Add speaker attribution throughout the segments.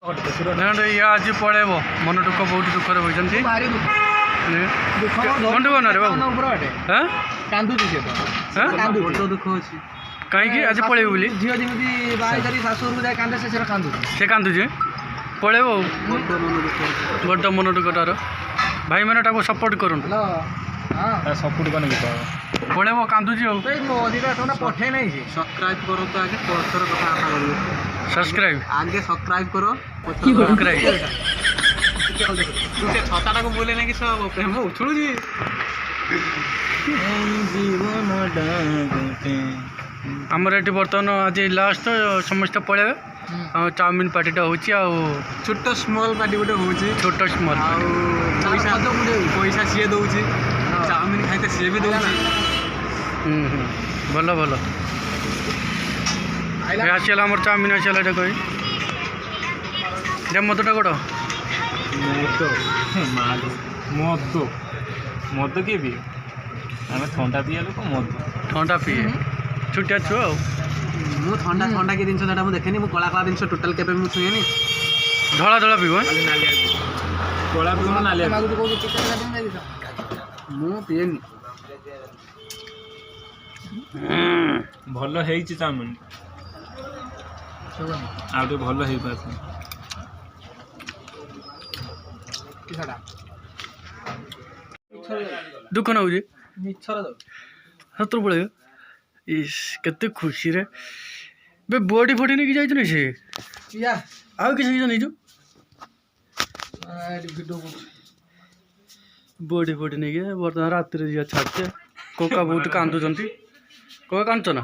Speaker 1: ये आज पड़ेब मन दुख बहुत दुख होती कहीं आज पड़े बोली से कांदुचे पड़ेब बड़ मन दुख तार भाई मैंने सपोर्ट करूँ
Speaker 2: सपोर्ट कौन
Speaker 1: पड़ेब कांदुची
Speaker 2: पठे नहीं सब्सक्राइब करो तो आगे पचर कथा
Speaker 1: सब्सक्राइब
Speaker 2: आगे सब्सक्राइब करो
Speaker 1: सब्सक्राइब
Speaker 2: तू से छता को बोले ना कि सब प्रेम उछलू जी
Speaker 1: आमर ये बर्तमान आज लास्ट समस्त पड़े चाउमिन पार्टीटा हो
Speaker 2: छोट स्मॉल पार्टी गोटे हो
Speaker 1: छोट स्मॉल
Speaker 2: पैसा सी दौर चाउमिन खाइते सी भी दौर
Speaker 1: भल भल आसाला आम चाउमिन आसाला ये कही मदटा गोड़
Speaker 2: मद मद किए पी आम थंडा पीए लोक मद
Speaker 1: ठंडा पीए छुटिया छुआ
Speaker 2: मु थंडा थंडा की जिन मुझे देखेनी मु कला कला जिन टोटाल के छुएनी
Speaker 1: धड़ा धड़ा पीब
Speaker 2: कला पीब नालिया मु पीएनी भल है चाउमिन आउ भल हो पास
Speaker 1: दुख ना हो सतर पड़े इस केते खुशी रे बे बॉडी फॉडी नहीं जाई तो नहीं से आउ किसी नहीं जो बॉडी फॉडी नहीं गया बर्तमान रात रे जिया छाड़ते कोका बहुत कांदुचंती कोका कांदछ ना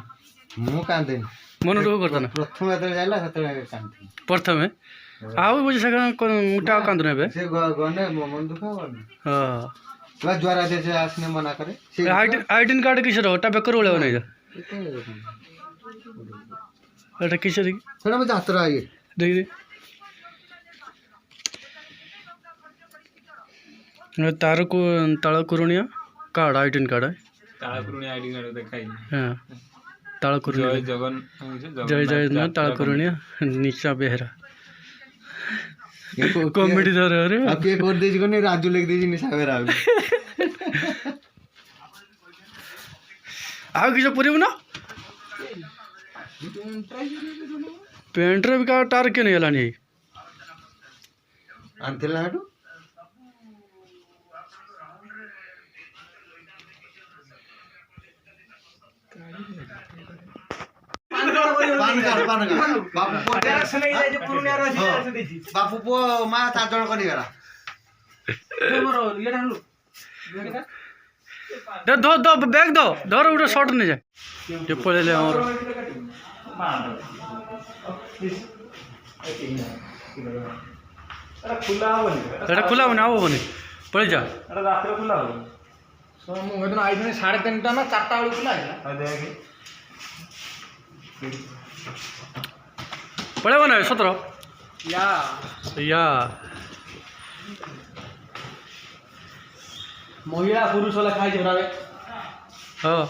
Speaker 2: मु कांदे
Speaker 1: मन दुख करता ना
Speaker 2: प्रथम एतरे जाइला सेतरे कांदे
Speaker 1: प्रथम आउ बुझे से मुटा कांदु ने बे
Speaker 2: से गने मन दुख
Speaker 1: हां
Speaker 2: वा ज्वारा दे से आसने मना करे
Speaker 1: आईडी कार्ड किसे रोटा बेकर ओले नहीं जा एटा किसे देखि
Speaker 2: सेना में यात्रा ये
Speaker 1: देख दे तार को ताल कुरुणिया कार्ड आईडी कार्ड है
Speaker 2: ताल कुरुणिया आईडी कार्ड देखाई
Speaker 1: हां ताल कुरुणिया
Speaker 2: जय जगन
Speaker 1: जय जय ना ताल कुरुणिया निशा बेहरा कॉमेडी धर रे
Speaker 2: अब के कर देज कोनी राजू लिख देज निशा बेहरा
Speaker 1: आ किसे पुरीब ना पेंट रे का टार के नहीं हलानी
Speaker 2: आंथिला हाडू बापू पो मा 4 जण करी गला
Speaker 1: दो दो बैग दो धर उठे शॉर्ट नहीं जाए ये पड़े ले और एटा खुला होने आओ होने पड़े जा
Speaker 2: रात खुला हो सो मु दिन आई दिन 3:30 ना 4टा वाली खुला है देख
Speaker 1: पड़े बना 17 या
Speaker 2: महिला पुरुष वाला खाई जरा
Speaker 1: हाँ